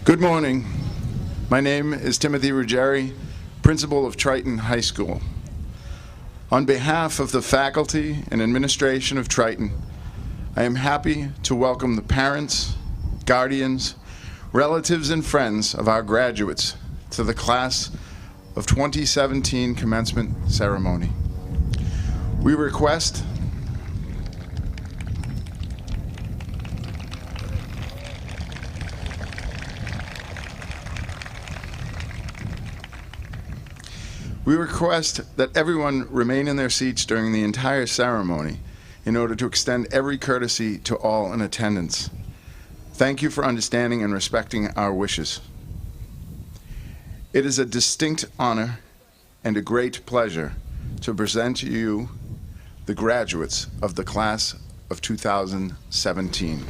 Good morning. My name is Timothy Ruggieri, principal of Triton High School. On behalf of the faculty and administration of Triton, I am happy to welcome the parents, guardians, relatives, and friends of our graduates to the class of 2017 commencement ceremony. We request that everyone remain in their seats during the entire ceremony in order to extend every courtesy to all in attendance. Thank you for understanding and respecting our wishes. It is a distinct honor and a great pleasure to present to you the graduates of the class of 2017.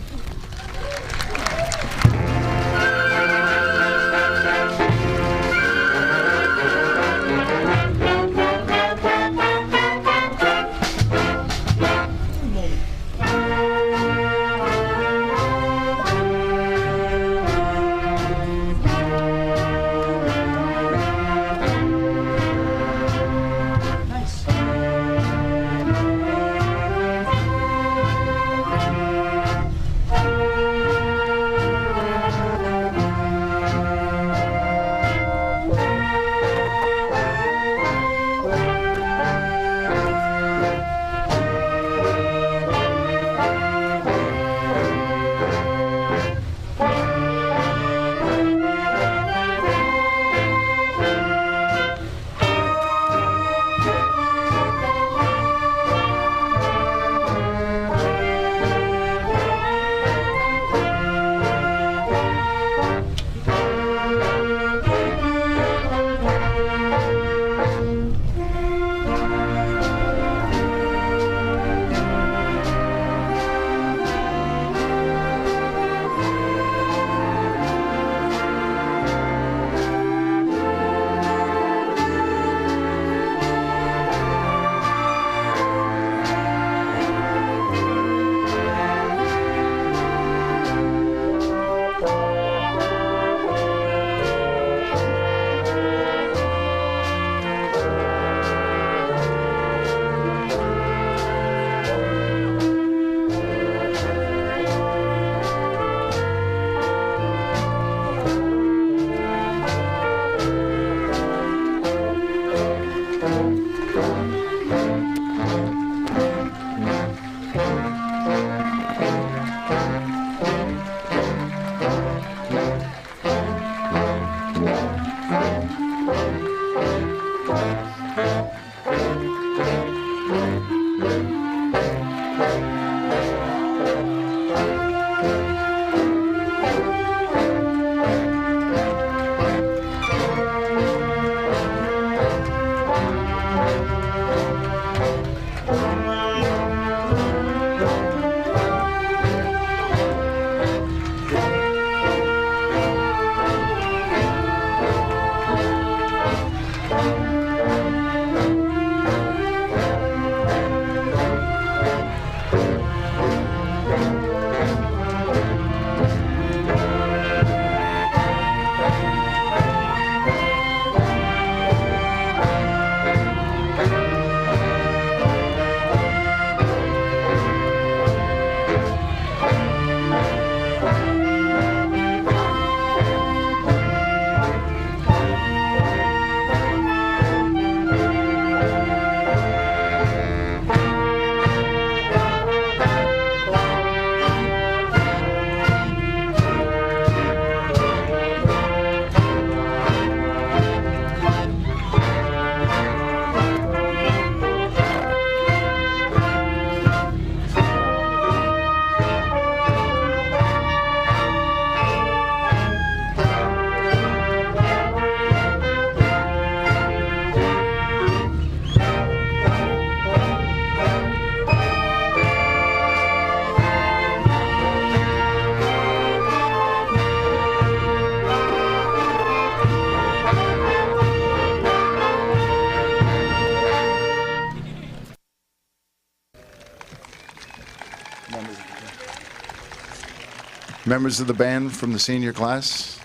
Members of the band from the senior class,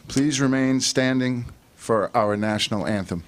please remain standing for our national anthem.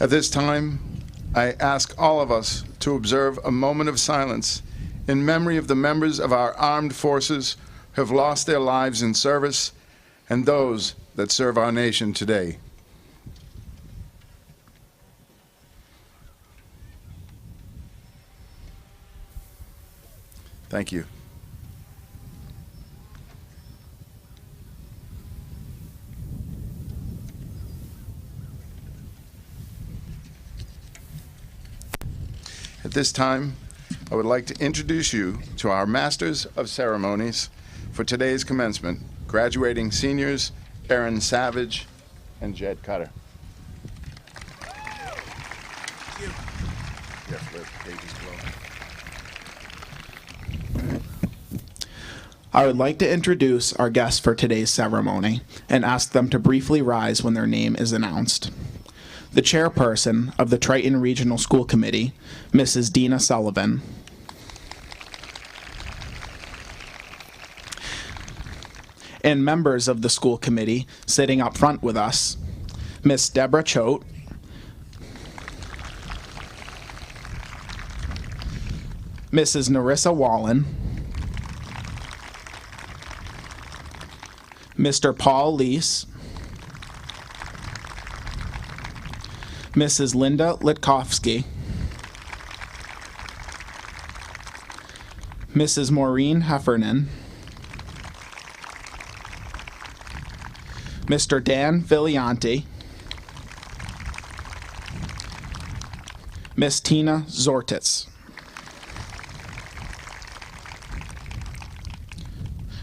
At this time, I ask all of us to observe a moment of silence in memory of the members of our armed forces who have lost their lives in service and those that serve our nation today. Thank you. At this time, I would like to introduce you to our Masters of Ceremonies for today's commencement, graduating seniors Aaron Savage and Jed Cutter. I would like to introduce our guests for today's ceremony and ask them to briefly rise when their name is announced. The chairperson of the Triton Regional School Committee, Mrs. Dina Sullivan. And members of the school committee sitting up front with us, Miss Deborah Choate, Mrs. Narissa Wallen, Mr. Paul Leese, Mrs. Linda Litkovsky, Mrs. Maureen Heffernan, Mr. Dan Filianti, Miss Tina Zortitz.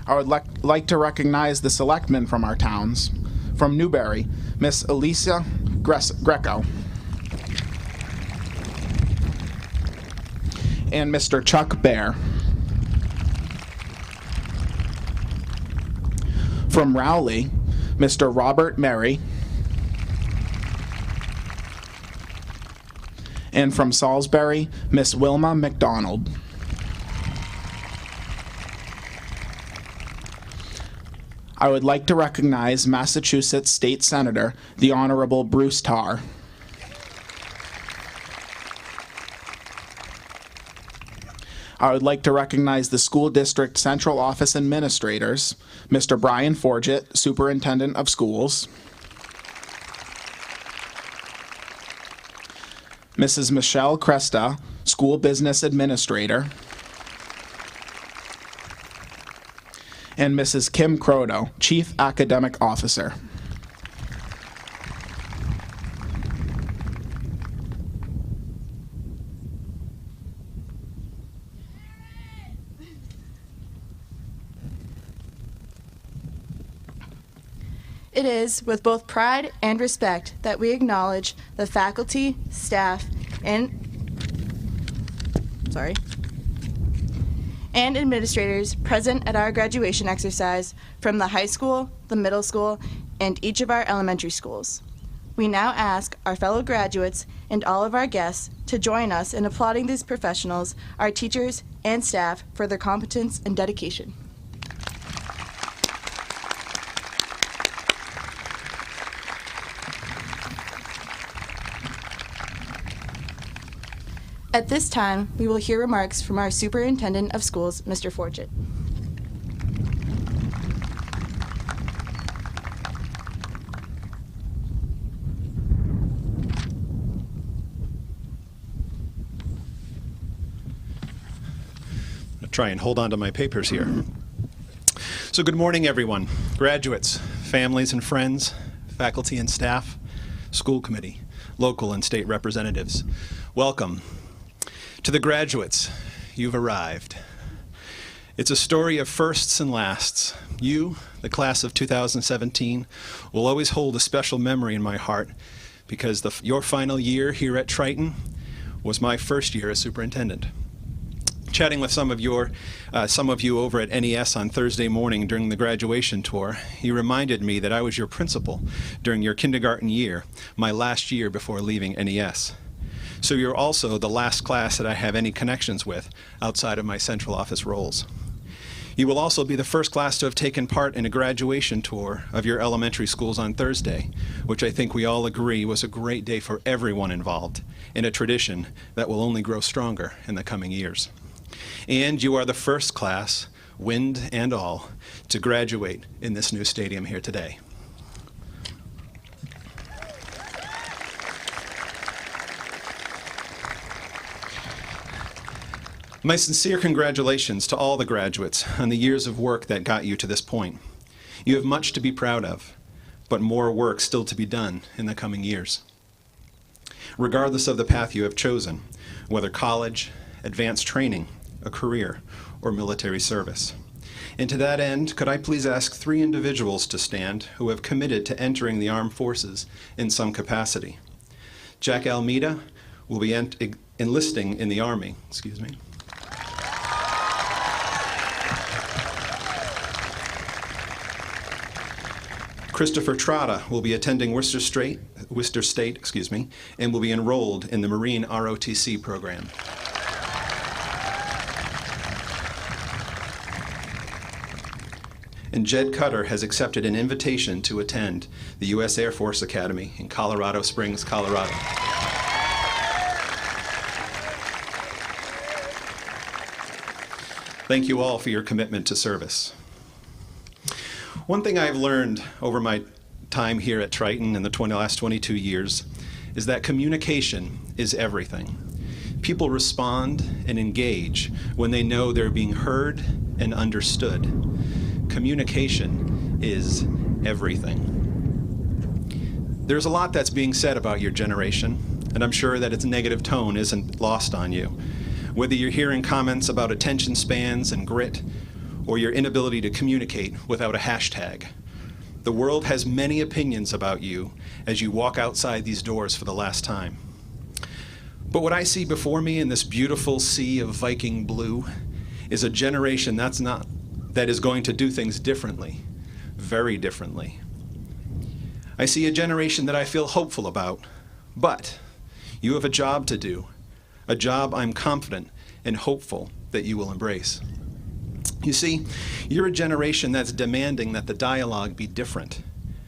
I would like to recognize the selectmen from our towns. From Newbury, Miss Alicia Greco and Mr. Chuck Bear. From Rowley, Mr. Robert Merry. And from Salisbury, Miss Wilma McDonald. I would like to recognize Massachusetts State Senator, the Honorable Bruce Tarr. I would like to recognize the school district central office administrators, Mr. Brian Forget, Superintendent of Schools, Mrs. Michelle Cresta, School Business Administrator, and Mrs. Kim Croto, Chief Academic Officer. It is with both pride and respect that we acknowledge the faculty, staff, and administrators present at our graduation exercise from the high school, the middle school, and each of our elementary schools. We now ask our fellow graduates and all of our guests to join us in applauding these professionals, our teachers and staff, for their competence and dedication. At this time, we will hear remarks from our Superintendent of Schools, Mr. Forget. Try and hold on to my papers here. So good morning, everyone. Graduates, families and friends, faculty and staff, school committee, local and state representatives. Welcome. To the graduates, you've arrived. It's a story of firsts and lasts. You, the class of 2017, will always hold a special memory in my heart because your final year here at Triton was my first year as superintendent. Chatting with some of you over at NES on Thursday morning during the graduation tour, he reminded me that I was your principal during your kindergarten year, my last year before leaving NES. So you're also the last class that I have any connections with outside of my central office roles. You will also be the first class to have taken part in a graduation tour of your elementary schools on Thursday, which I think we all agree was a great day for everyone involved, in a tradition that will only grow stronger in the coming years. And you are the first class, wind and all, to graduate in this new stadium here today. My sincere congratulations to all the graduates on the years of work that got you to this point. You have much to be proud of, but more work still to be done in the coming years. Regardless of the path you have chosen, whether college, advanced training, a career, or military service. And to that end, could I please ask 3 individuals to stand who have committed to entering the armed forces in some capacity. Jack Almeida will be enlisting in the Army. Christopher Trotta will be attending Worcester State, and will be enrolled in the Marine ROTC program. And Jed Cutter has accepted an invitation to attend the U.S. Air Force Academy in Colorado Springs, Colorado. Thank you all for your commitment to service. One thing I've learned over my time here at Triton in the last 22 years is that communication is everything. People respond and engage when they know they're being heard and understood. Communication is everything. There's a lot that's being said about your generation, and I'm sure that its negative tone isn't lost on you. Whether you're hearing comments about attention spans and grit, or your inability to communicate without a hashtag. The world has many opinions about you as you walk outside these doors for the last time. But what I see before me in this beautiful sea of Viking blue is a generation that is going to do things differently, very differently. I see a generation that I feel hopeful about, but you have a job to do, a job I'm confident and hopeful that you will embrace. You see, you're a generation that's demanding that the dialogue be different,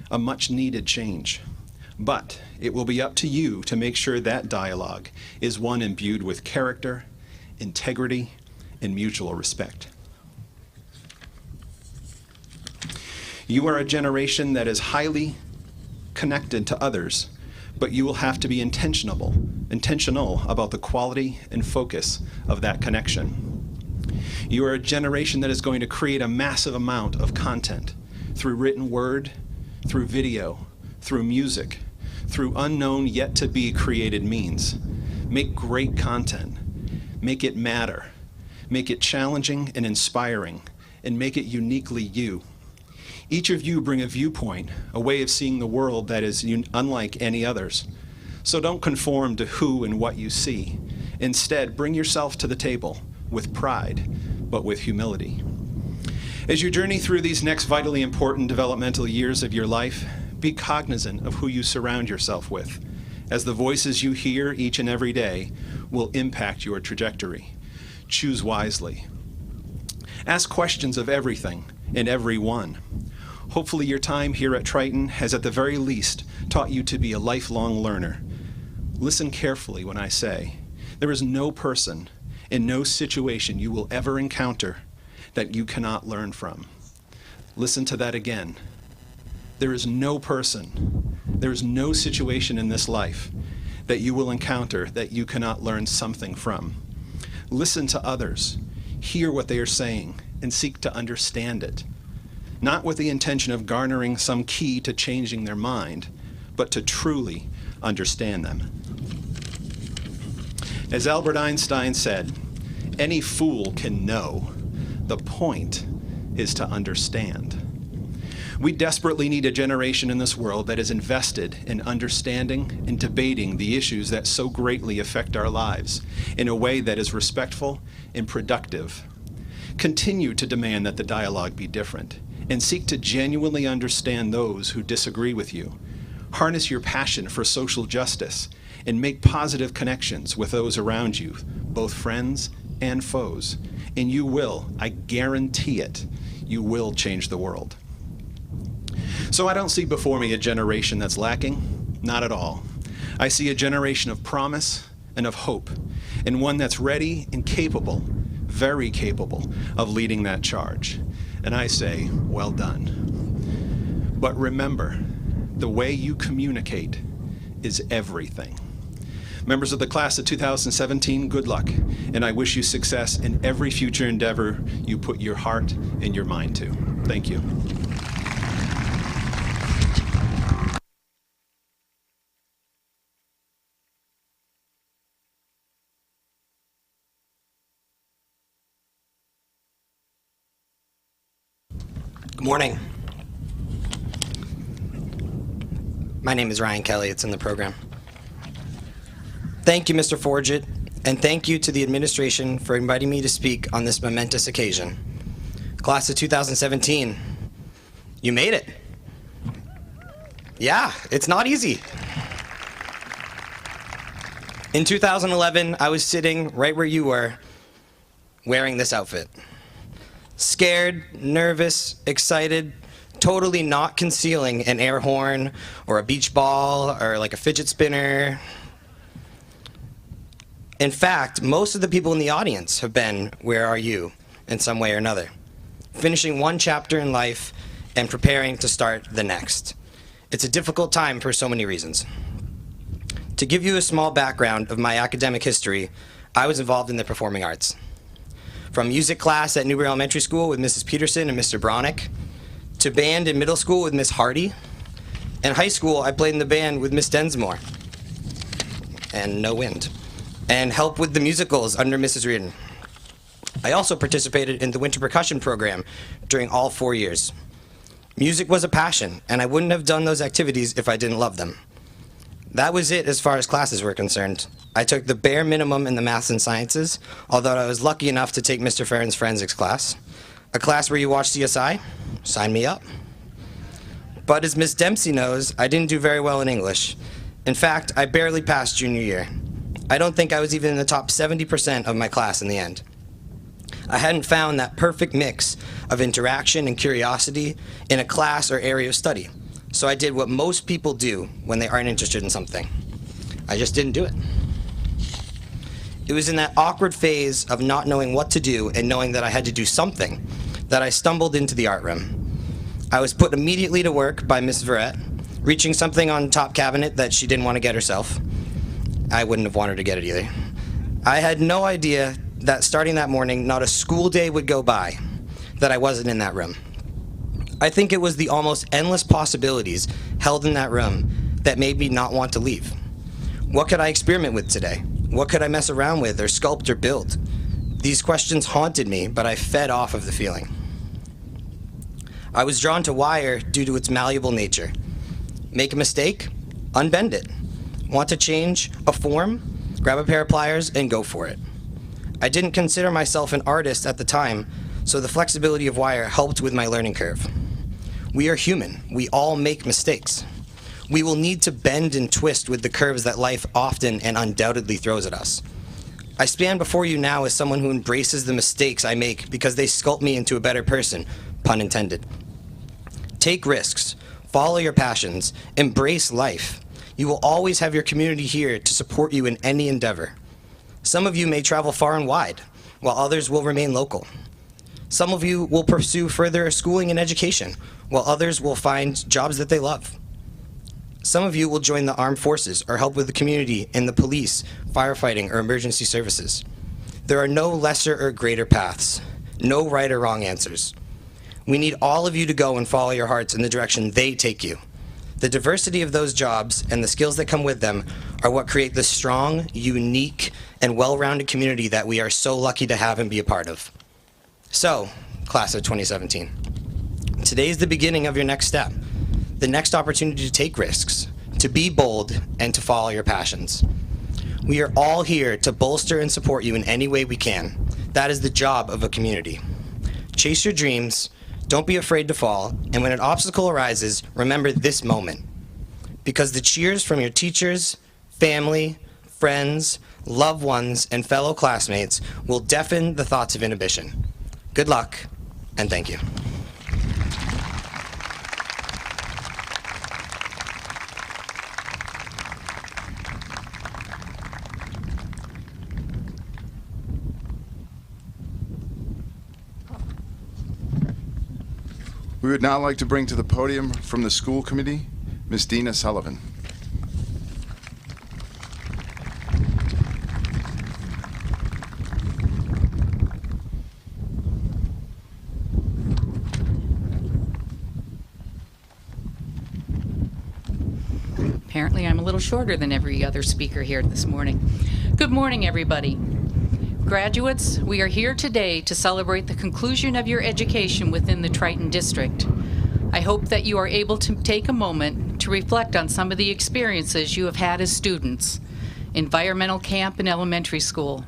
a much-needed change. But it will be up to you to make sure that dialogue is one imbued with character, integrity, and mutual respect. You are a generation that is highly connected to others, but you will have to be intentional about the quality and focus of that connection. You are a generation that is going to create a massive amount of content through written word, through video, through music, through unknown yet to be created means. Make great content. Make it matter. Make it challenging and inspiring, and make it uniquely you. Each of you bring a viewpoint, a way of seeing the world that is unlike any others. So don't conform to who and what you see. Instead, bring yourself to the table with pride, but with humility. As you journey through these next vitally important developmental years of your life, be cognizant of who you surround yourself with, as the voices you hear each and every day will impact your trajectory. Choose wisely. Ask questions of everything and everyone. Hopefully your time here at Triton has at the very least taught you to be a lifelong learner. Listen carefully when I say, there is no person in no situation you will ever encounter that you cannot learn from. Listen to that again. There is no person, there is no situation in this life that you will encounter that you cannot learn something from. Listen to others, hear what they are saying, and seek to understand it. Not with the intention of garnering some key to changing their mind, but to truly understand them. As Albert Einstein said, any fool can know. The point is to understand. We desperately need a generation in this world that is invested in understanding and debating the issues that so greatly affect our lives in a way that is respectful and productive. Continue to demand that the dialogue be different and seek to genuinely understand those who disagree with you. Harness your passion for social justice and make positive connections with those around you, both friends and foes. And you will, I guarantee it, you will change the world. So I don't see before me a generation that's lacking, not at all. I see a generation of promise and of hope, and one that's ready and capable, very capable, of leading that charge. And I say, well done. But remember, the way you communicate is everything. Members of the class of 2017, good luck, and I wish you success in every future endeavor you put your heart and your mind to. Thank you. Good morning. My name is Ryan Kelly. It's in the program. Thank you, Mr. Forget, and thank you to the administration for inviting me to speak on this momentous occasion. Class of 2017, you made it. Yeah, it's not easy. In 2011, I was sitting right where you were, wearing this outfit. Scared, nervous, excited, totally not concealing an air horn or a beach ball or like a fidget spinner. In fact, most of the people in the audience have been Where Are You in some way or another, finishing one chapter in life and preparing to start the next. It's a difficult time for so many reasons. To give you a small background of my academic history, I was involved in the performing arts. From music class at Newbury Elementary School with Mrs. Peterson and Mr. Bronick, to band in middle school with Miss Hardy. In high school, I played in the band with Miss Densmore, and no wind, and helped with the musicals under Mrs. Reardon. I also participated in the winter percussion program during all 4 years. Music was a passion, and I wouldn't have done those activities if I didn't love them. That was it as far as classes were concerned. I took the bare minimum in the maths and sciences, although I was lucky enough to take Mr. Farron's forensics class. A class where you watch CSI? Sign me up. But as Miss Dempsey knows, I didn't do very well in English. In fact, I barely passed junior year. I don't think I was even in the top 70% of my class in the end. I hadn't found that perfect mix of interaction and curiosity in a class or area of study. So I did what most people do when they aren't interested in something. I just didn't do it. It was in that awkward phase of not knowing what to do and knowing that I had to do something that I stumbled into the art room. I was put immediately to work by Miss Verrett, reaching something on top cabinet that she didn't want to get herself. I wouldn't have wanted to get it either. I had no idea that starting that morning, not a school day would go by that I wasn't in that room. I think it was the almost endless possibilities held in that room that made me not want to leave. What could I experiment with today? What could I mess around with or sculpt or build? These questions haunted me, but I fed off of the feeling. I was drawn to wire due to its malleable nature. Make a mistake, unbend it. Want to change a form? Grab a pair of pliers and go for it. I didn't consider myself an artist at the time, so the flexibility of wire helped with my learning curve. We are human. We all make mistakes. We will need to bend and twist with the curves that life often and undoubtedly throws at us. I stand before you now as someone who embraces the mistakes I make because they sculpt me into a better person, pun intended. Take risks, follow your passions, embrace life. You will always have your community here to support you in any endeavor. Some of you may travel far and wide, while others will remain local. Some of you will pursue further schooling and education, while others will find jobs that they love. Some of you will join the armed forces or help with the community in the police, firefighting, or emergency services. There are no lesser or greater paths, no right or wrong answers. We need all of you to go and follow your hearts in the direction they take you. The diversity of those jobs and the skills that come with them are what create the strong, unique, and well-rounded community that we are so lucky to have and be a part of. So, class of 2017, today is the beginning of your next step, the next opportunity to take risks, to be bold, and to follow your passions. We are all here to bolster and support you in any way we can. That is the job of a community. Chase your dreams. Don't be afraid to fall, and when an obstacle arises, remember this moment. Because the cheers from your teachers, family, friends, loved ones, and fellow classmates will deafen the thoughts of inhibition. Good luck, and thank you. We would now like to bring to the podium from the school committee, Ms. Dina Sullivan. Apparently I'm a little shorter than every other speaker here this morning. Good morning, everybody. Graduates, we are here today to celebrate the conclusion of your education within the Triton District. I hope that you are able to take a moment to reflect on some of the experiences you have had as students. Environmental camp in elementary school,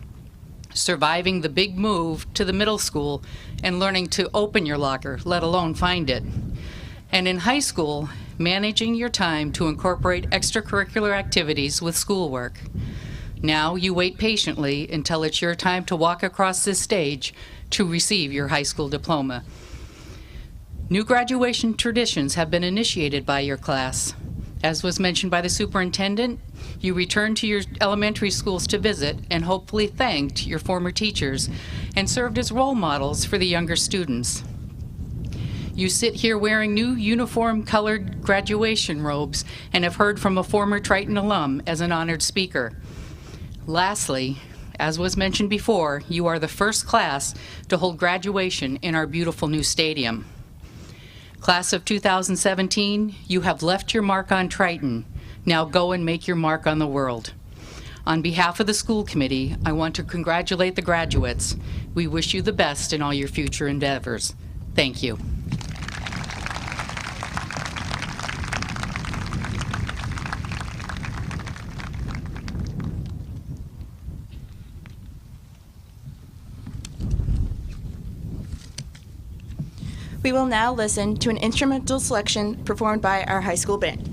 surviving the big move to the middle school and learning to open your locker, let alone find it. And in high school, managing your time to incorporate extracurricular activities with schoolwork. Now you wait patiently until it's your time to walk across this stage to receive your high school diploma. New graduation traditions have been initiated by your class. As was mentioned by the superintendent, you returned to your elementary schools to visit and hopefully thanked your former teachers and served as role models for the younger students. You sit here wearing new uniform-colored graduation robes and have heard from a former Triton alum as an honored speaker. Lastly, as was mentioned before, you are the first class to hold graduation in our beautiful new stadium. Class of 2017, you have left your mark on Triton. Now go and make your mark on the world. On behalf of the school committee, I want to congratulate the graduates. We wish you the best in all your future endeavors. Thank you. We will now listen to an instrumental selection performed by our high school band.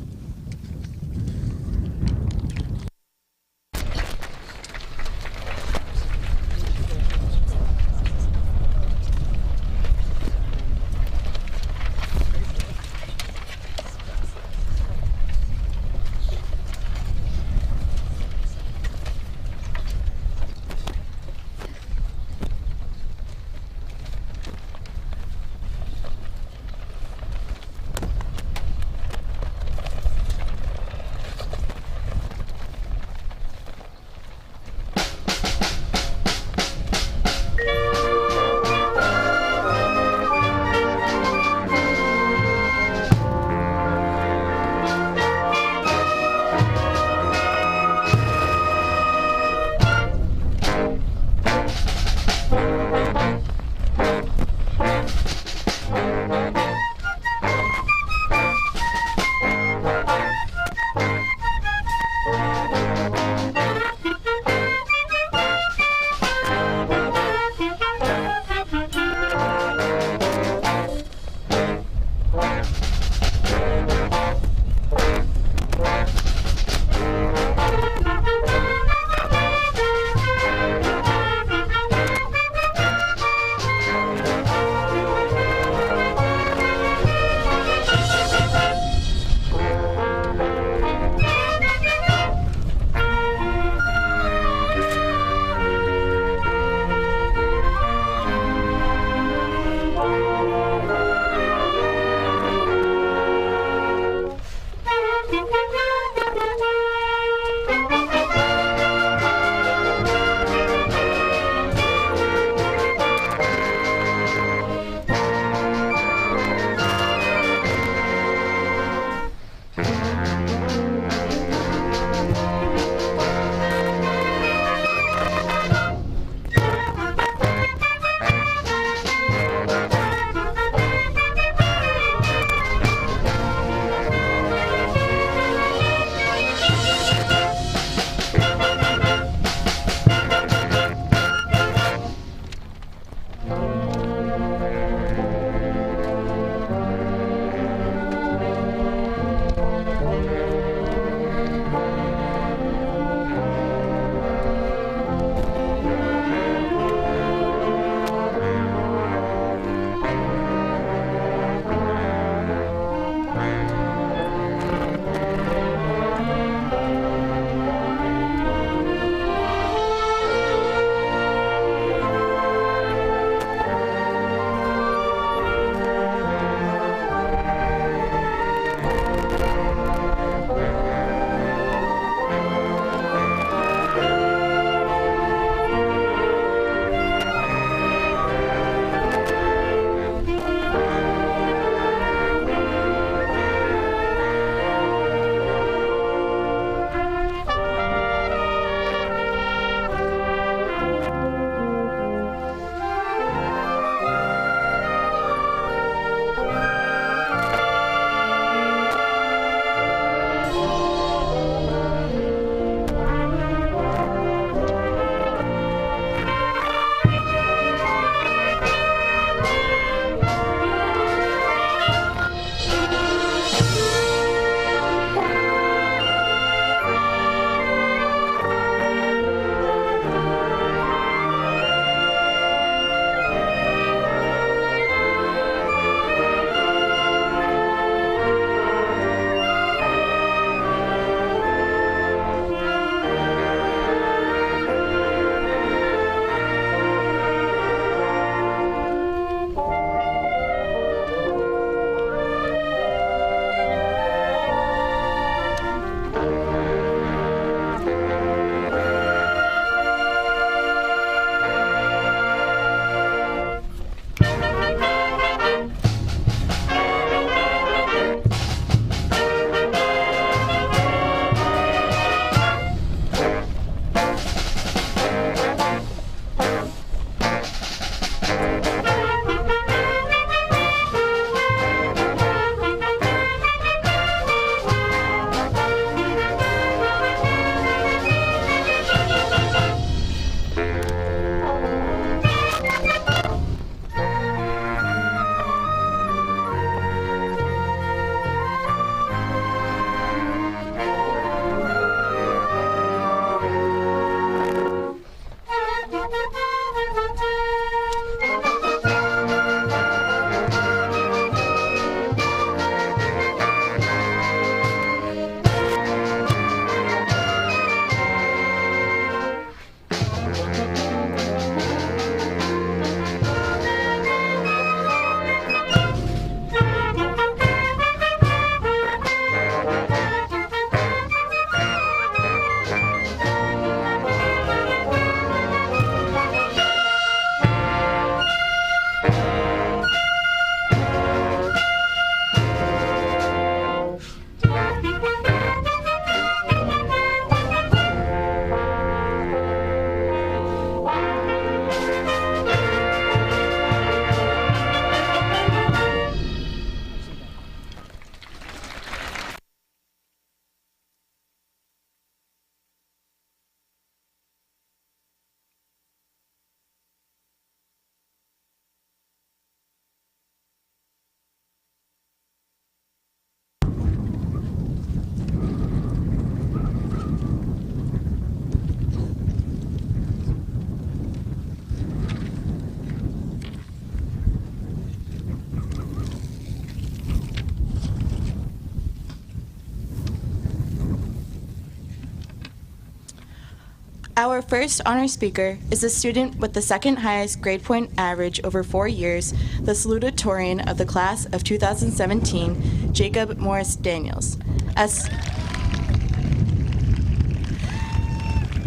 Our first honor speaker is a student with the second highest grade point average over 4 years, the salutatorian of the class of 2017, Jacob Morris Daniels. As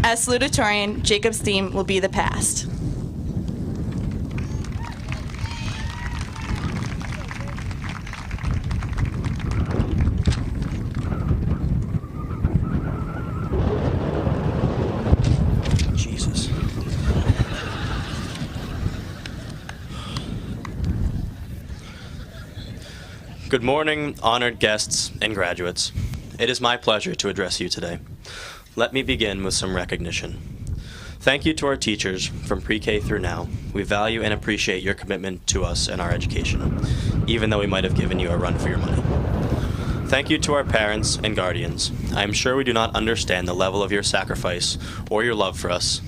salutatorian, Jacob's theme will be the past. Jesus. Good morning, honored guests and graduates. It is my pleasure to address you today. Let me begin with some recognition. Thank you to our teachers from pre-K through now. We value and appreciate your commitment to us and our education, even though we might have given you a run for your money. Thank you to our parents and guardians. I am sure we do not understand the level of your sacrifice or your love for us,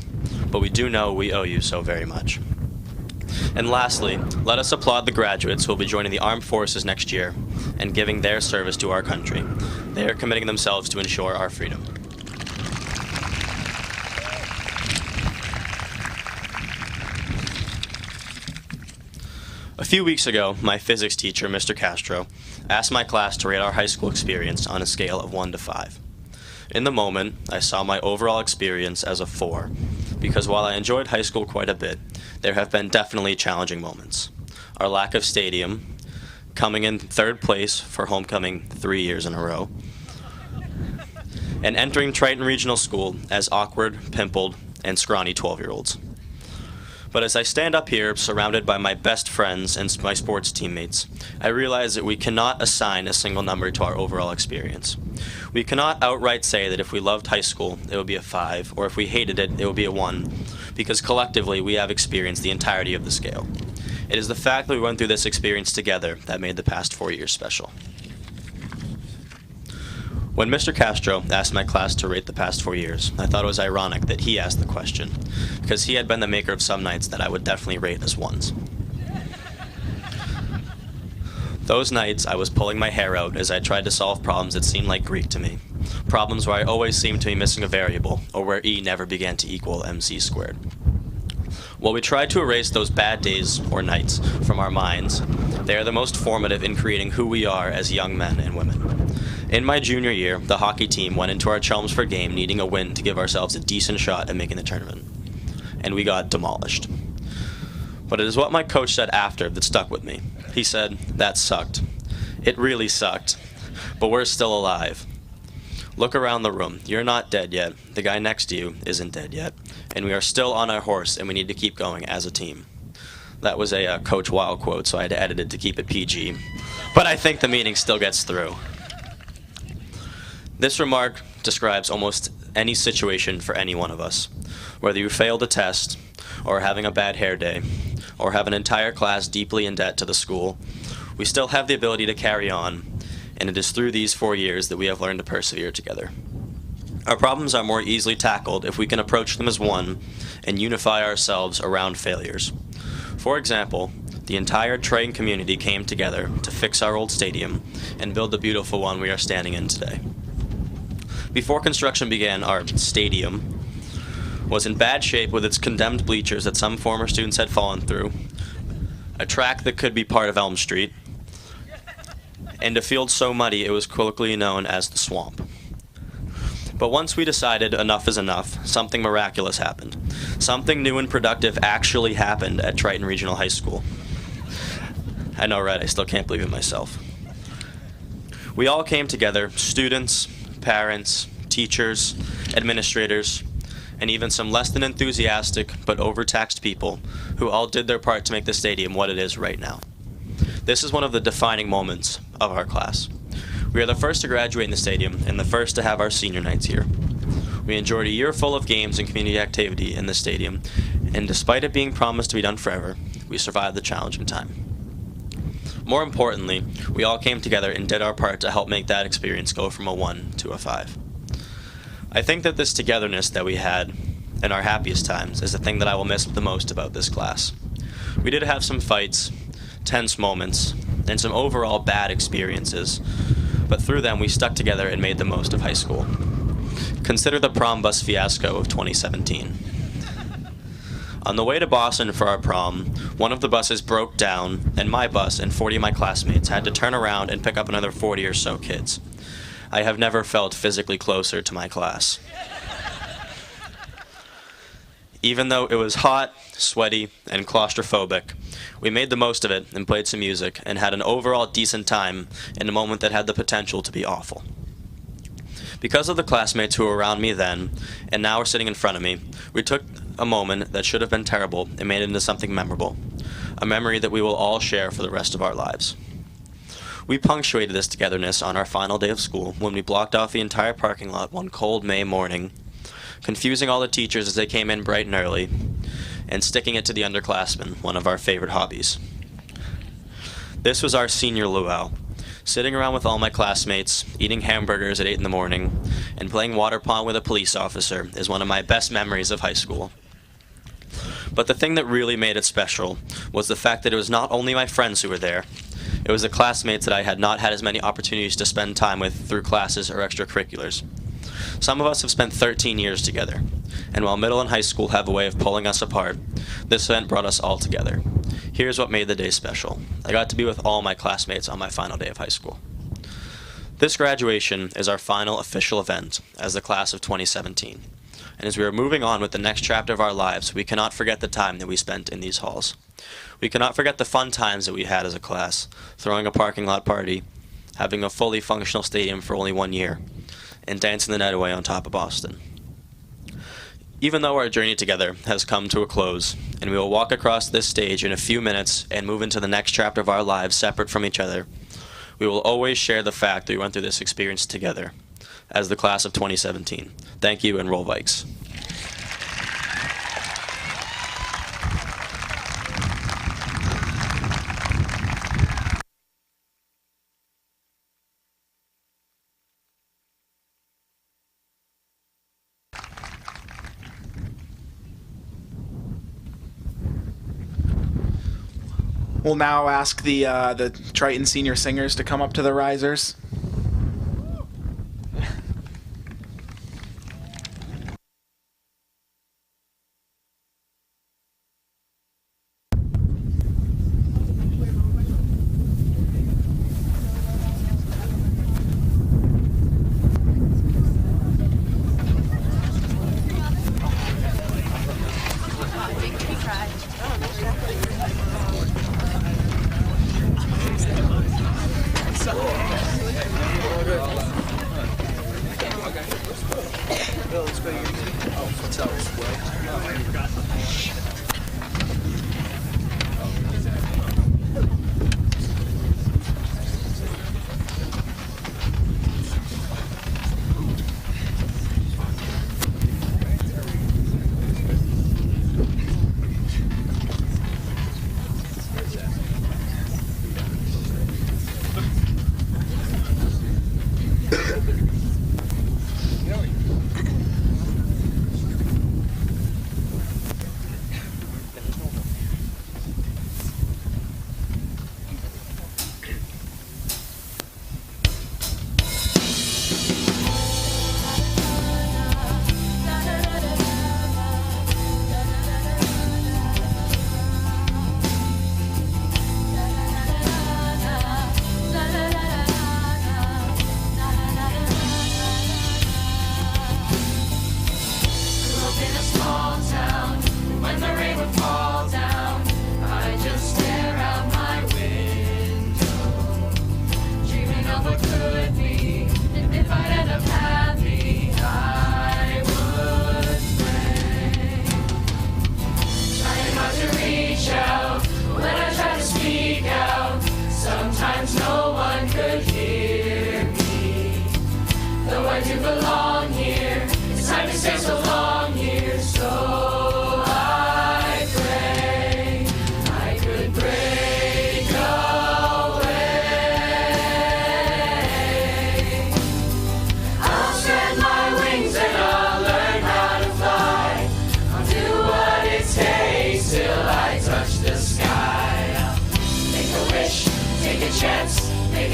but we do know we owe you so very much. And lastly, let us applaud the graduates who will be joining the armed forces next year and giving their service to our country. They are committing themselves to ensure our freedom. A few weeks ago, my physics teacher, Mr. Castro, asked my class to rate our high school experience on a scale of 1 to 5. In the moment, I saw my overall experience as a 4, because while I enjoyed high school quite a bit, there have been definitely challenging moments. Our lack of stadium, coming in third place for homecoming 3 years in a row, and entering Triton Regional School as awkward, pimpled, and scrawny 12-year-olds. But as I stand up here, surrounded by my best friends and my sports teammates, I realize that we cannot assign a single number to our overall experience. We cannot outright say that if we loved high school, it would be a 5, or if we hated it, it would be a 1, because collectively we have experienced the entirety of the scale. It is the fact that we went through this experience together that made the past 4 years special. When Mr. Castro asked my class to rate the past 4 years, I thought it was ironic that he asked the question, because he had been the maker of some nights that I would definitely rate as 1s. Those nights, I was pulling my hair out as I tried to solve problems that seemed like Greek to me, problems where I always seemed to be missing a variable, or where E never began to equal MC squared. While we tried to erase those bad days or nights from our minds, they are the most formative in creating who we are as young men and women. In my junior year, the hockey team went into our Chelmsford game needing a win to give ourselves a decent shot at making the tournament, and we got demolished. But it is what my coach said after that stuck with me. He said, "That sucked. It really sucked, but we're still alive. Look around the room. You're not dead yet. The guy next to you isn't dead yet, and we are still on our horse, and we need to keep going as a team." That was a Coach Wild quote, so I had to edit it to keep it PG, but I think the meaning still gets through. This remark describes almost any situation for any one of us. Whether you failed a test, or having a bad hair day, or have an entire class deeply in debt to the school, we still have the ability to carry on, and it is through these 4 years that we have learned to persevere together. Our problems are more easily tackled if we can approach them as one and unify ourselves around failures. For example, the entire Triton community came together to fix our old stadium and build the beautiful one we are standing in today. Before construction began, our stadium was in bad shape with its condemned bleachers that some former students had fallen through, a track that could be part of Elm Street, and a field so muddy it was colloquially known as the swamp. But once we decided enough is enough, something miraculous happened. Something new and productive actually happened at Triton Regional High School. I know, right? I still can't believe it myself. We all came together, students, parents, teachers, administrators, and even some less than enthusiastic but overtaxed people who all did their part to make the stadium what it is right now. This is one of the defining moments of our class. We are the first to graduate in the stadium and the first to have our senior nights here. We enjoyed a year full of games and community activity in the stadium, and despite it being promised to be done forever, we survived the challenging time. More importantly, we all came together and did our part to help make that experience go from a 1 to a 5. I think that this togetherness that we had in our happiest times is the thing that I will miss the most about this class. We did have some fights, tense moments, and some overall bad experiences, but through them we stuck together and made the most of high school. Consider the prom bus fiasco of 2017. On the way to Boston for our prom, one of the buses broke down, and my bus and 40 of my classmates had to turn around and pick up another 40 or so kids. I have never felt physically closer to my class. Even though it was hot, sweaty, and claustrophobic, we made the most of it and played some music and had an overall decent time in a moment that had the potential to be awful. Because of the classmates who were around me then, and now are sitting in front of me, we took a moment that should have been terrible and made it into something memorable, a memory that we will all share for the rest of our lives. We punctuated this togetherness on our final day of school when we blocked off the entire parking lot one cold May morning, confusing all the teachers as they came in bright and early, and sticking it to the underclassmen, one of our favorite hobbies. This was our senior luau. Sitting around with all my classmates, eating hamburgers at 8 in the morning, and playing water polo with a police officer is one of my best memories of high school. But the thing that really made it special was the fact that it was not only my friends who were there, it was the classmates that I had not had as many opportunities to spend time with through classes or extracurriculars. Some of us have spent 13 years together, and while middle and high school have a way of pulling us apart, this event brought us all together. Here's what made the day special. I got to be with all my classmates on my final day of high school. This graduation is our final official event as the class of 2017. And as we are moving on with the next chapter of our lives, we cannot forget the time that we spent in these halls. We cannot forget the fun times that we had as a class, throwing a parking lot party, having a fully functional stadium for only 1 year, and dancing the night away on top of Boston. Even though our journey together has come to a close, and we will walk across this stage in a few minutes and move into the next chapter of our lives separate from each other, we will always share the fact that we went through this experience together as the class of 2017. Thank you, and roll Vikes. We'll now ask the Triton senior singers to come up to the risers.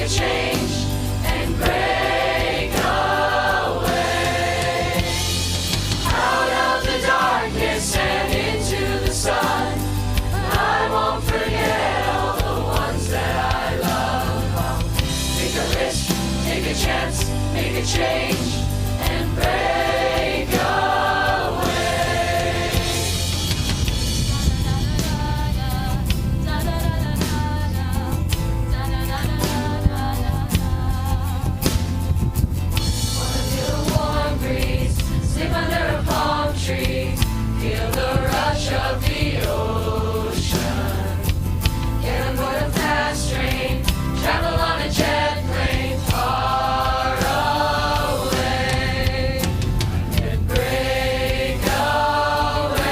Change and break away. make a change, and break away. Wanna feel a warm breeze, sleep under a palm tree, feel the rush of the ocean. Get on board a fast train, travel on a jet plane far away, and break away.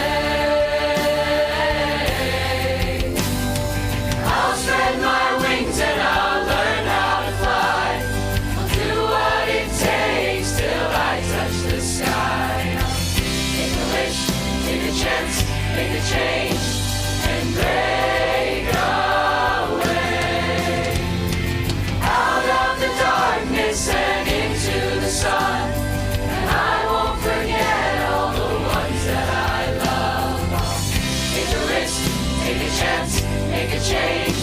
I'll spread my wings and I'll learn how to fly. I'll do what it takes till I touch the sky. Take a wish, take a chance, make a change, and break away. Out of the darkness and into the sun, and I won't forget all the ones that I love. Take a risk, take a chance, make a change,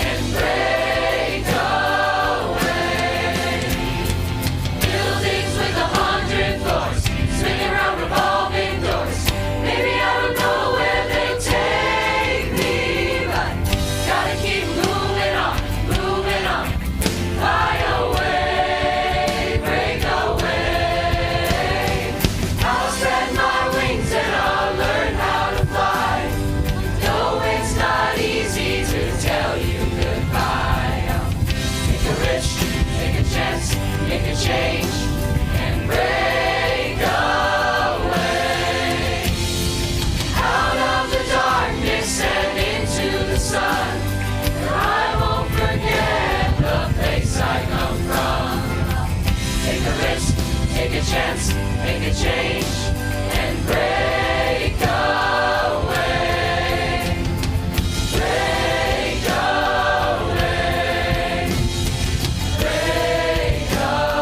and break away. Buildings with 100 floors, swinging around revolving doors. Maybe I don't know where they take me, but gotta keep moving on, fly away, break away. I'll spread my wings and I'll learn how to fly. No, it's not easy to tell you goodbye. Take a risk, take a chance, make a change, and break away. Out of the darkness and into the sun, I won't forget the place I come from. Take a risk, take a chance, make a change, and break away. Break away. Break away.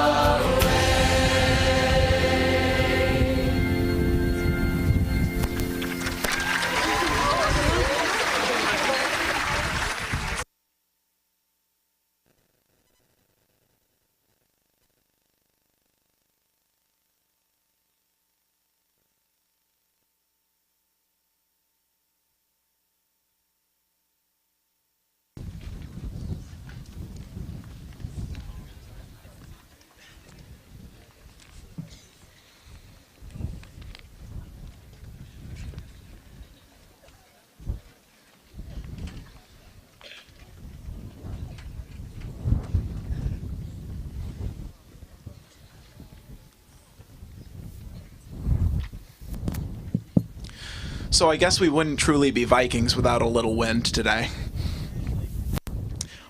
So I guess we wouldn't truly be Vikings without a little wind today.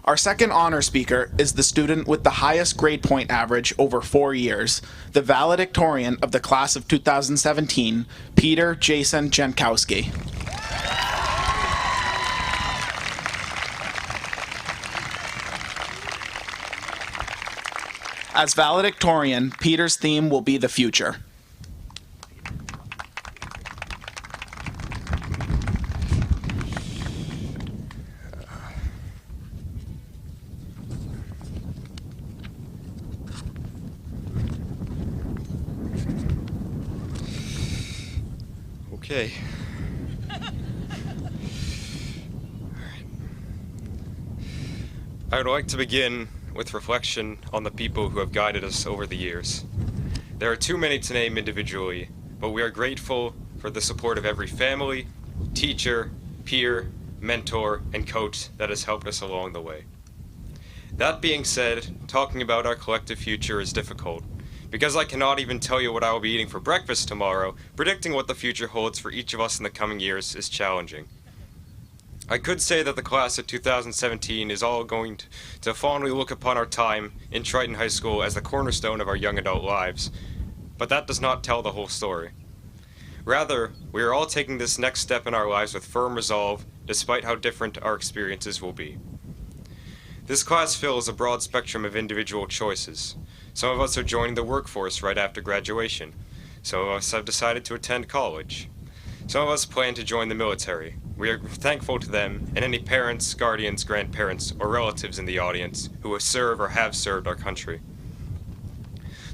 Our second honor speaker is the student with the highest grade point average over 4 years, the valedictorian of the class of 2017, Peter Jason Jankowski. As valedictorian, Peter's theme will be the future. Okay. I would like to begin with reflection on the people who have guided us over the years. There are too many to name individually, but we are grateful for the support of every family, teacher, peer, mentor, and coach that has helped us along the way. That being said, talking about our collective future is difficult. Because I cannot even tell you what I will be eating for breakfast tomorrow, predicting what the future holds for each of us in the coming years is challenging. I could say that the class of 2017 is all going to fondly look upon our time in Triton High School as the cornerstone of our young adult lives, but that does not tell the whole story. Rather, we are all taking this next step in our lives with firm resolve, despite how different our experiences will be. This class fills a broad spectrum of individual choices. Some of us are joining the workforce right after graduation. Some of us have decided to attend college. Some of us plan to join the military. We are thankful to them and any parents, guardians, grandparents, or relatives in the audience who serve or have served our country.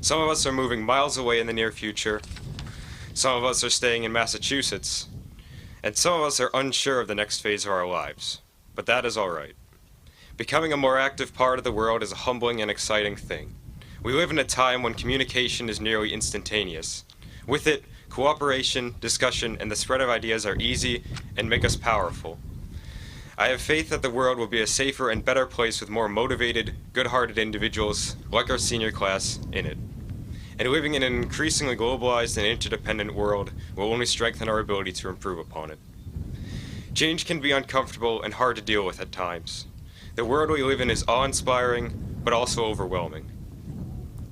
Some of us are moving miles away in the near future. Some of us are staying in Massachusetts. And some of us are unsure of the next phase of our lives. But that is all right. Becoming a more active part of the world is a humbling and exciting thing. We live in a time when communication is nearly instantaneous. With it, cooperation, discussion, and the spread of ideas are easy and make us powerful. I have faith that the world will be a safer and better place with more motivated, good-hearted individuals like our senior class in it. And living in an increasingly globalized and interdependent world will only strengthen our ability to improve upon it. Change can be uncomfortable and hard to deal with at times. The world we live in is awe-inspiring, but also overwhelming.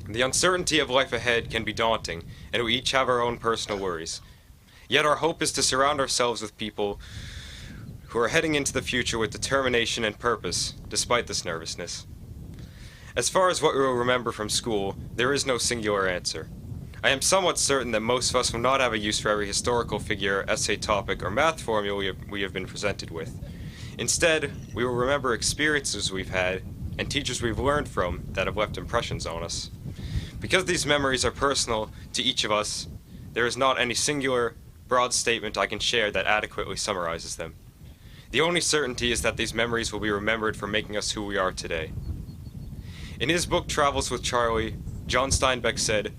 The uncertainty of life ahead can be daunting, and we each have our own personal worries. Yet our hope is to surround ourselves with people who are heading into the future with determination and purpose, despite this nervousness. As far as what we will remember from school, there is no singular answer. I am somewhat certain that most of us will not have a use for every historical figure, essay topic, or math formula we have been presented with. Instead, we will remember experiences we've had and teachers we've learned from that have left impressions on us. Because these memories are personal to each of us, there is not any singular, broad statement I can share that adequately summarizes them. The only certainty is that these memories will be remembered for making us who we are today. In his book Travels with Charlie, John Steinbeck said,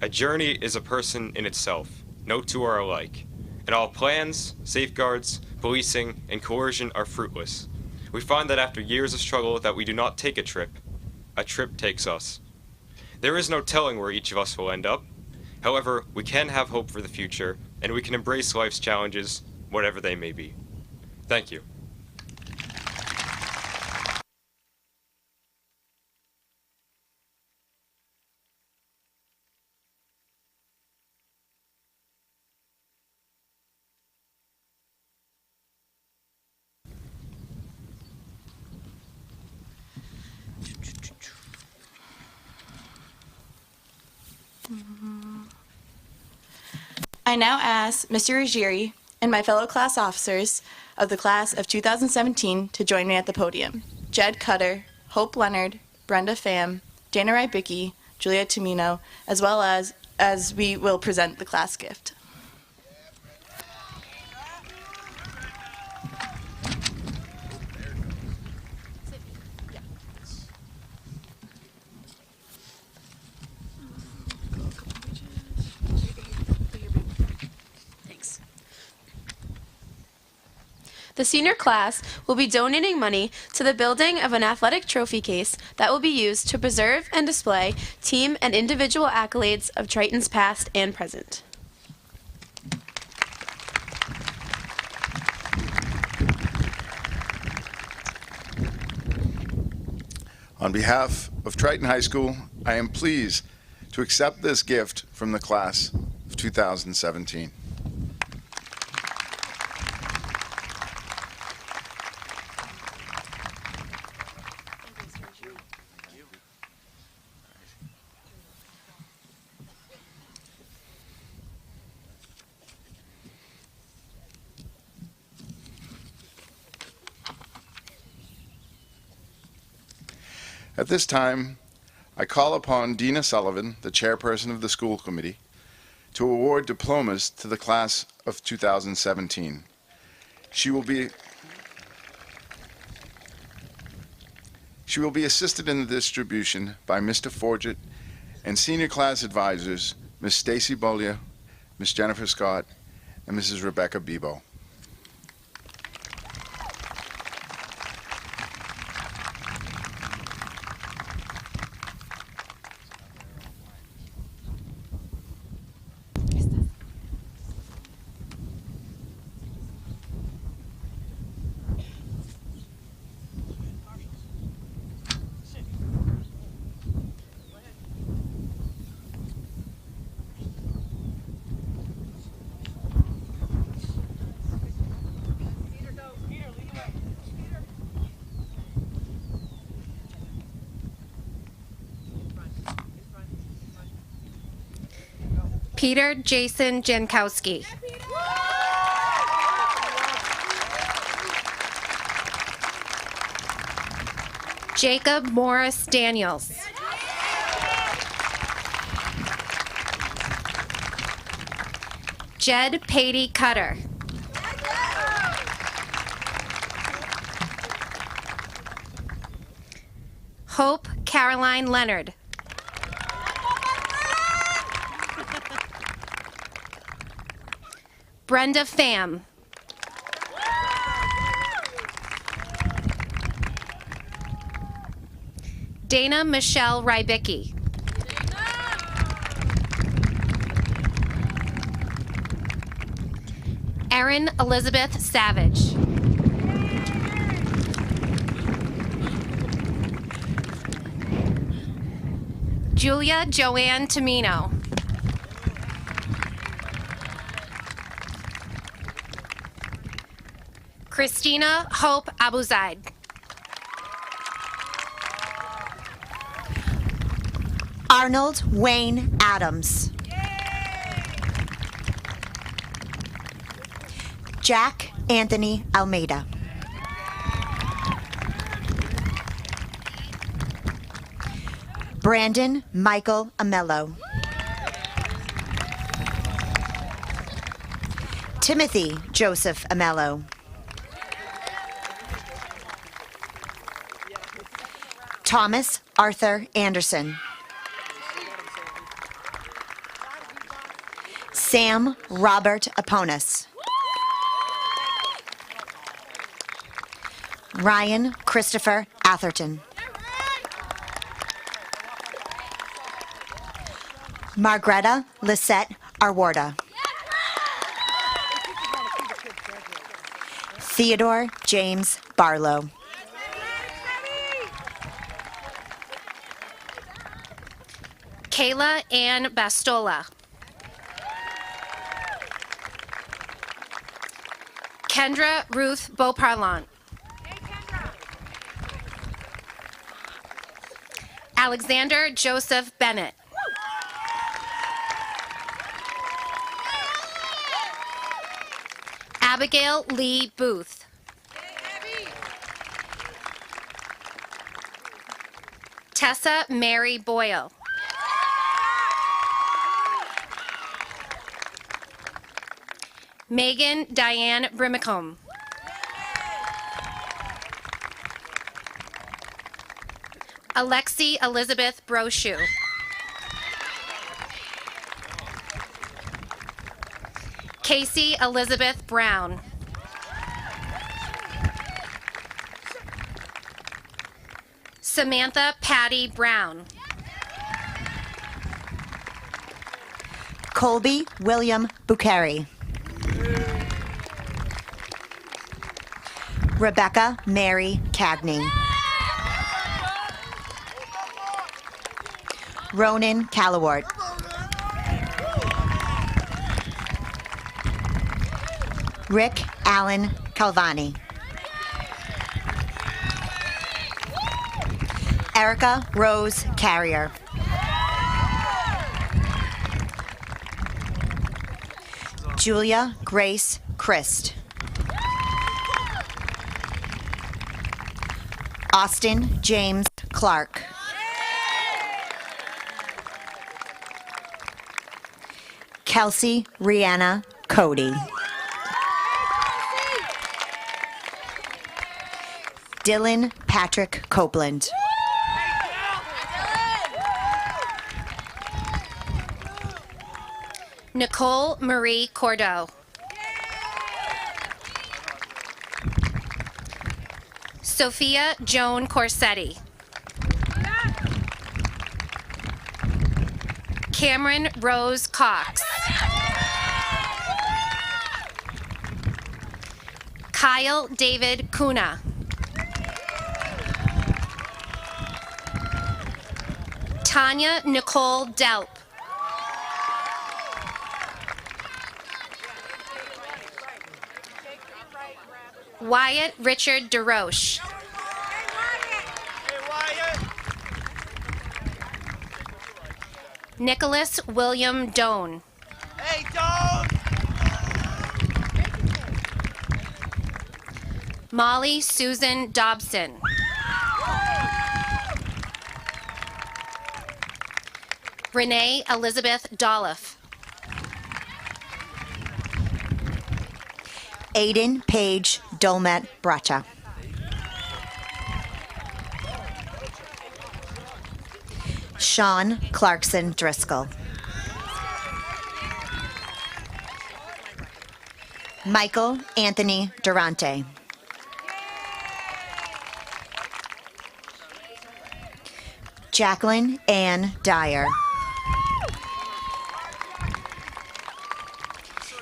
"A journey is a person in itself. No two are alike. And all plans, safeguards, policing, and coercion are fruitless. We find that after years of struggle that we do not take a trip takes us. There is no telling where each of us will end up. However, we can have hope for the future, and we can embrace life's challenges, whatever they may be." Thank you. I now ask Mr. Ruggieri and my fellow class officers of the class of 2017 to join me at the podium. Jed Cutter, Hope Leonard, Brenda Pham, Dana Rybicki, Julia Tomino, as well as we will present the class gift. The senior class will be donating money to the building of an athletic trophy case that will be used to preserve and display team and individual accolades of Triton's past and present. On behalf of Triton High School, I am pleased to accept this gift from the class of 2017. At this time, I call upon Dina Sullivan, the chairperson of the school committee, to award diplomas to the class of 2017. She will be assisted in the distribution by Mr. Forget and senior class advisors, Ms. Stacy Bolia, Ms. Jennifer Scott, and Mrs. Rebecca Bebo. Peter Jason Jankowski. Jacob Morris Daniels. Jed Patey Cutter. Hope Caroline Leonard. Brenda Pham. Dana Michelle Rybicki. Erin Elizabeth Savage. Julia Joanne Tamino. Christina Hope Abuzaid. Arnold Wayne Adams. Jack Anthony Almeida. Brandon Michael Amello. Timothy Joseph Amello. Thomas Arthur Anderson. Sam Robert Aponis. Ryan Christopher Atherton. Margreta Lisette Arwarda. Theodore James Barlow. Kayla Ann Bastola. Kendra Ruth Beauparlant. Alexander Joseph Bennett. Abigail Lee Booth. Tessa Mary Boyle. Megan Diane Brimacombe. Alexi Elizabeth Brochu. Casey Elizabeth Brown. Samantha Patty Brown. Colby William Bucari. Rebecca Mary Cagney. Ronan Callawart. Rick Allen Calvani. Erica Rose Carrier. Julia Grace Christ. Austin James Clark. Kelsey Rihanna Cody. Dylan Patrick Copeland. Nicole Marie Cordeau. Sophia Joan Corsetti. Cameron Rose Cox. Kyle David Kuna. Tanya Nicole Delp. Wyatt Richard DeRoche. Nicholas William Doan. Hey, Doan! Molly Susan Dobson. Renee Elizabeth Dolliff. Aiden Page Dolmet Bracha. Sean Clarkson Driscoll. Michael Anthony Durante. Jacqueline Ann Dyer.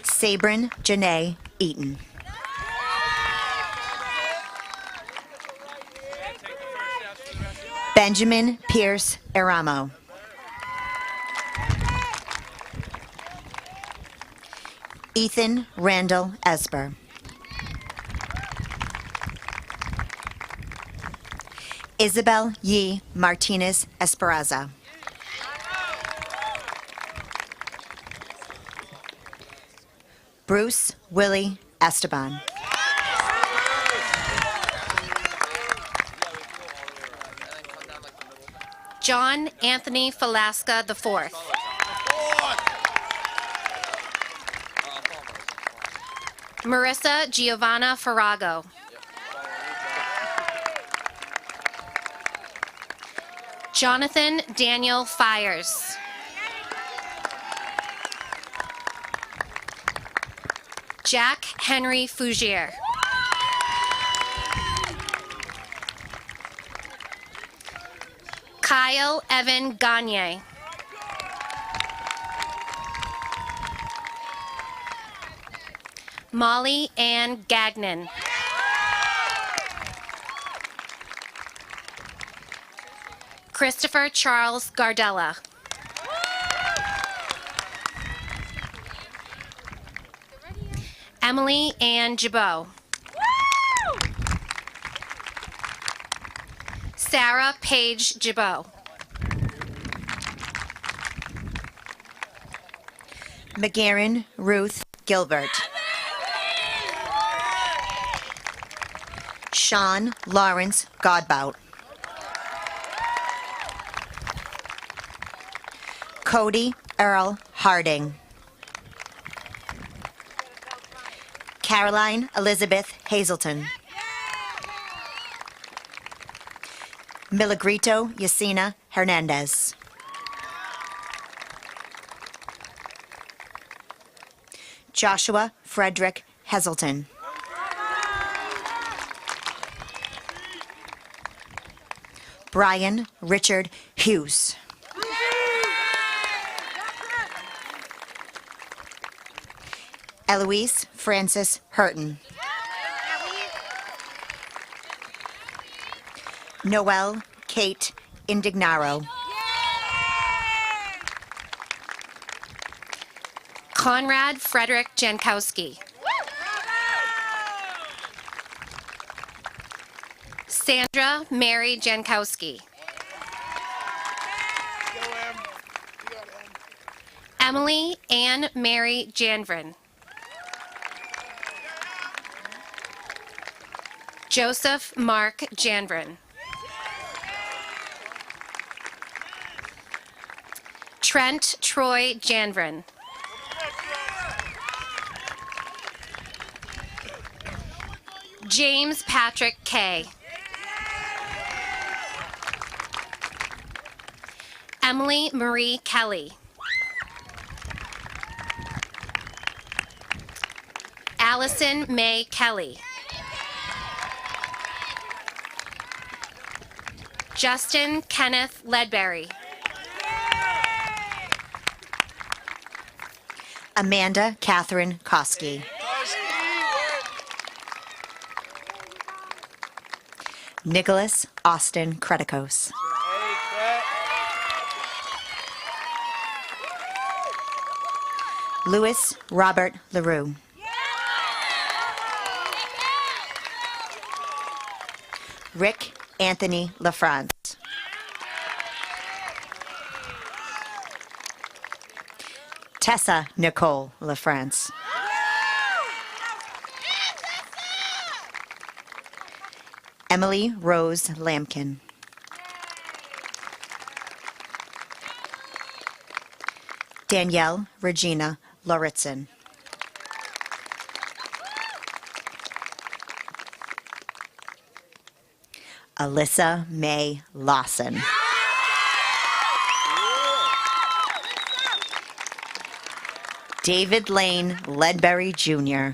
Sabrin Janae Eaton. Benjamin Pierce Aramo. Ethan Randall Esper. Isabel Yee Martinez Esperanza. Bruce Willie Esteban. John Anthony Falasca IV. Marissa Giovanna Farrago. Jonathan Daniel Fires. Jack Henry Fougier. Kyle Evan Gagne. Molly Ann Gagnon. Christopher Charles Gardella. Emily Ann Jabot. Sarah Paige Jabot. McGarren Ruth Gilbert. Sean Lawrence Godbout. Cody Earl Harding. Caroline Elizabeth Hazelton. Milagrito Yacina Hernandez. Joshua Frederick Heselton. Brian Richard Hughes. Eloise Francis Hurton. Noelle Kate Indignaro. Conrad Frederick Jankowski. Sandra Mary Jankowski. Emily Ann Mary Janvrin. Joseph Mark Janvrin. Trent Troy Janvrin. James Patrick Kay. Emily Marie Kelly. Allison May Kelly. Justin Kenneth Ledbury. Amanda Catherine Koski. Nicholas Austin Credicos. Louis Robert LaRue. Rick Anthony LaFrance. Tessa Nicole LaFrance. Emily Rose Lampkin. Danielle Regina Lauritsen. Alyssa May Lawson. David Lane Ledbury Jr.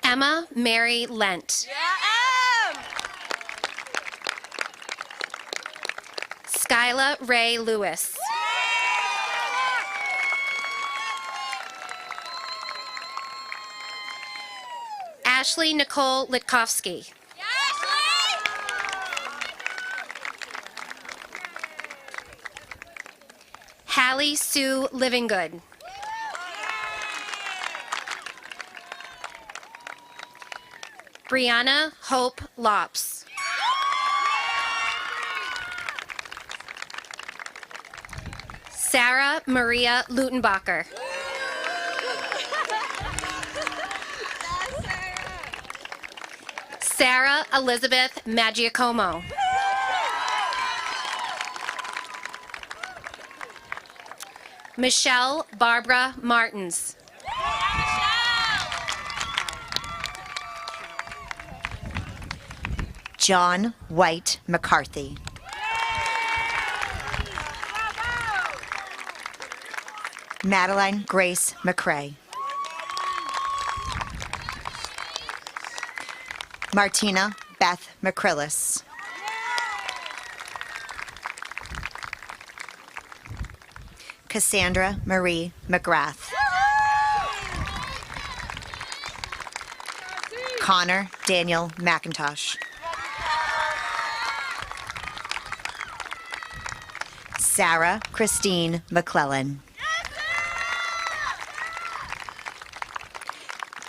Emma Mary Lent. Skyla Ray Lewis. Ashley Nicole Litkovsky. Hallie Sue Livingood. Brianna Hope Lops. Sarah Maria Lutenbacher. Sarah Elizabeth Maggiacomo. Michelle Barbara Martins. John White McCarthy. Madeline Grace McCrae. Martina Beth McCrillis. Cassandra Marie McGrath. Connor Daniel McIntosh. Sarah Christine McClellan.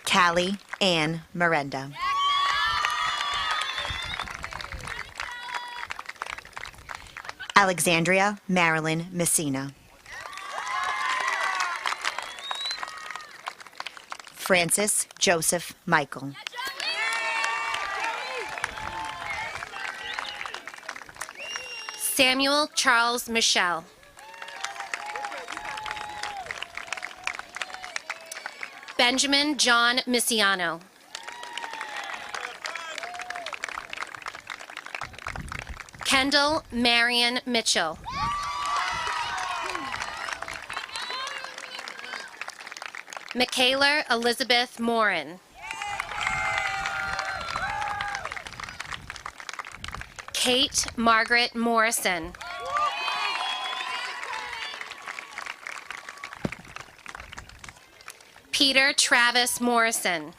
Callie Ann Miranda. Alexandria Marilyn Messina. Francis Joseph Michael. Samuel Charles Michelle. Benjamin John Missiano. Kendall Marion Mitchell. Michaela Elizabeth Morin. Kate Margaret Morrison. Peter Travis Morrison.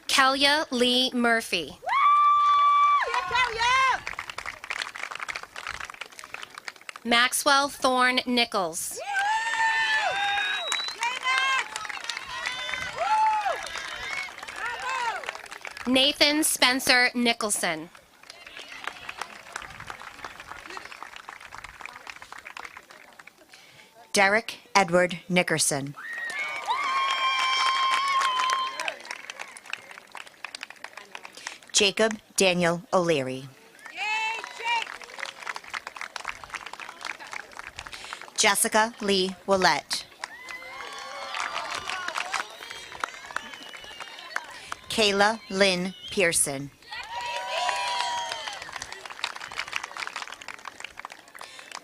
Kelia Lee Murphy. Maxwell Thorne Nichols. Nathan Spencer Nicholson. Derek Edward Nickerson. Jacob Daniel O'Leary. Jessica Lee Willette. Kayla Lynn Pearson.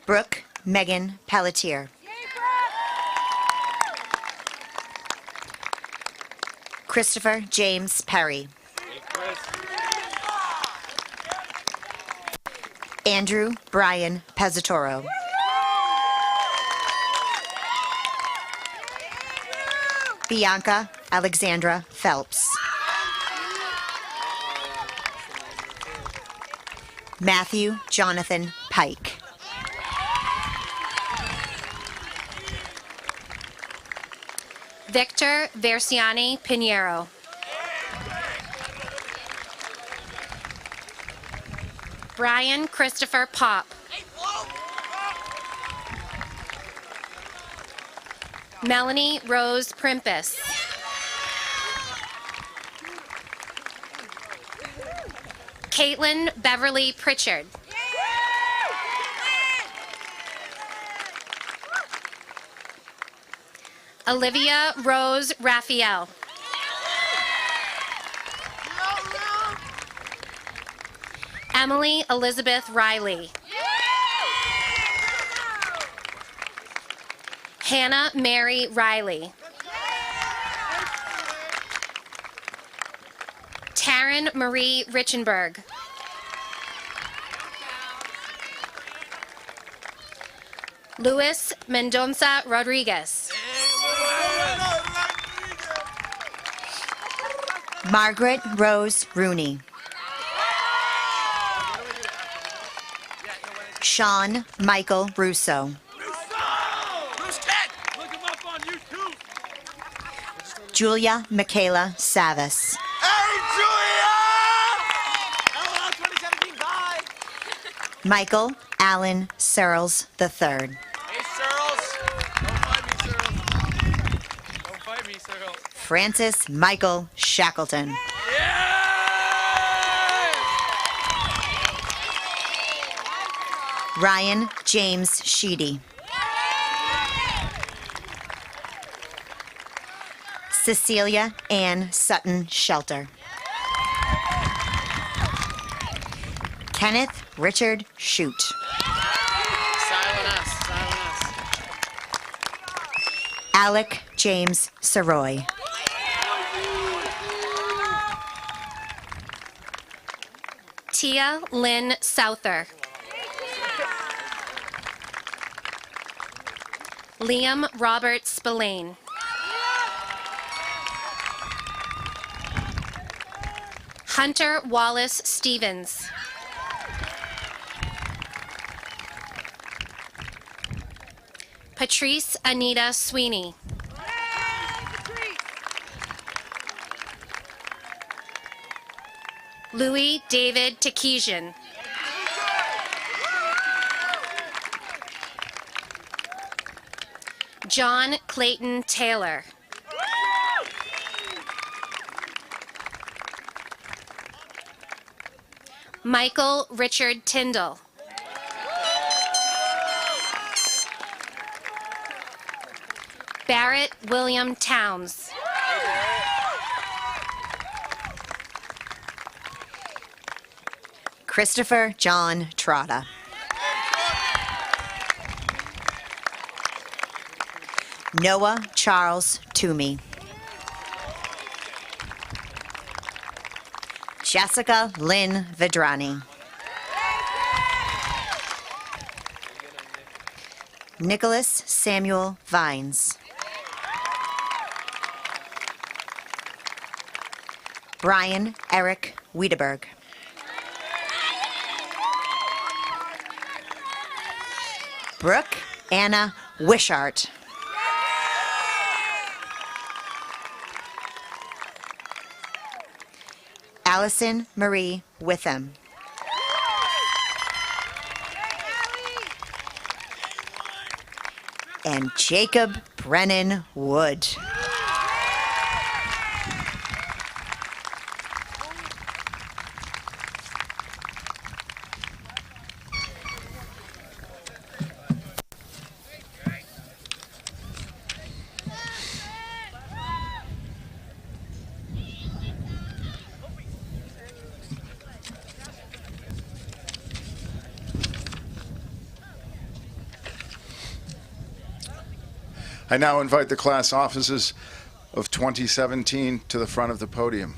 Brooke Megan Pelletier. Christopher James Perry. Andrew Brian Pezzatoro. Bianca Alexandra Phelps. Matthew Jonathan Pike. Victor Versiani Pinheiro. Brian Christopher Pop. Melanie Rose Primpus. Caitlin Beverly Pritchard. Olivia Rose Raphael. Emily Elizabeth Riley. Hannah Mary Riley. Taryn Marie Richenberg. Luis Mendonça Rodriguez. Margaret Rose Rooney. Sean Michael Russo. Julia Michaela Savas. Michael Allen Searles III. Hey, Searles. Don't fight me, Searles. Francis Michael Shackleton. Ryan James Sheedy. Cecilia Ann Sutton Shelter. Kenneth Richard Shute. Silent us. Alec James Saroy. Tia Lynn Souther. Liam Robert Spillane. Hunter Wallace Stevens. Patrice Anita Sweeney. Louis David Takesian. John Clayton Taylor. Michael Richard Tyndall. Barrett William Towns. Christopher John Trotta. Noah Charles Toomey. Jessica Lynn Vidrani. Nicholas Samuel Vines. Brian Eric Wiedeberg. Brooke Anna Wishart. Allison Marie Witham. And Jacob Brennan Wood. I now invite the class officers of 2017 to the front of the podium.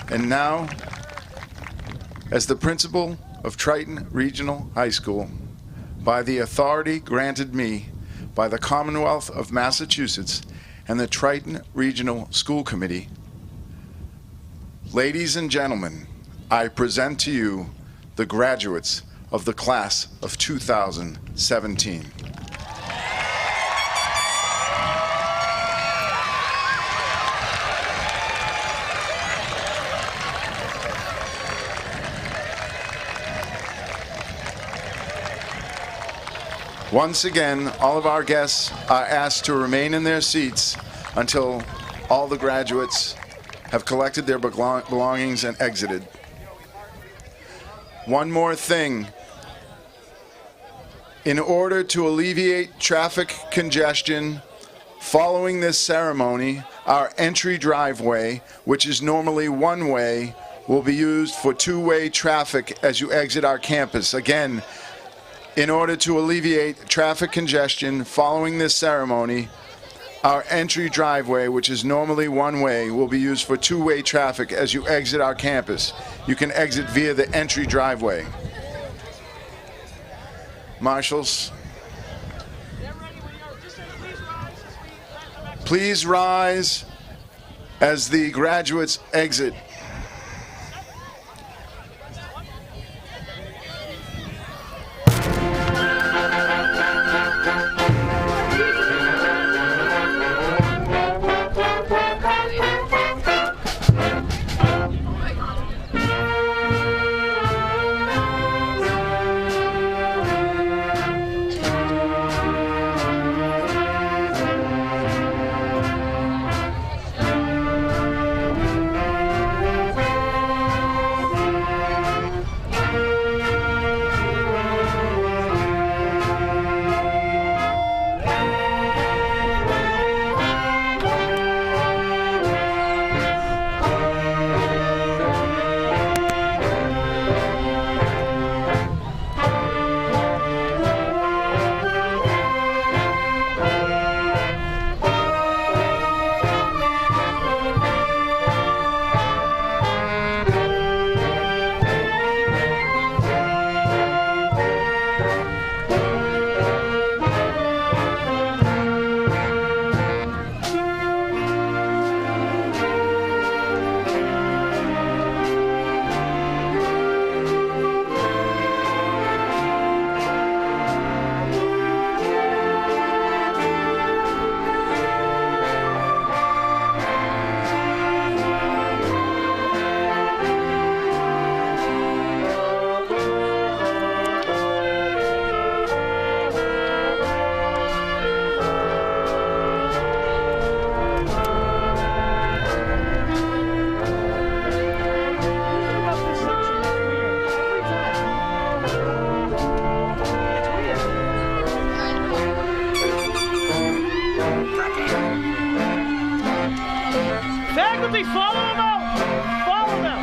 And now, as the principal of Triton Regional High School, by the authority granted me by the Commonwealth of Massachusetts and the Triton Regional School Committee, ladies and gentlemen, I present to you the graduates of the class of 2017. Once again, all of our guests are asked to remain in their seats until all the graduates have collected their belongings and exited. One more thing. In order to alleviate traffic congestion following this ceremony, our entry driveway, which is normally one-way, will be used for two-way traffic as you exit our campus. Again, in order to alleviate traffic congestion following this ceremony, our entry driveway, which is normally one-way, will be used for two-way traffic as you exit our campus. You can exit via the entry driveway. Marshals, please rise as the graduates exit. Faculty, follow them out! Follow them!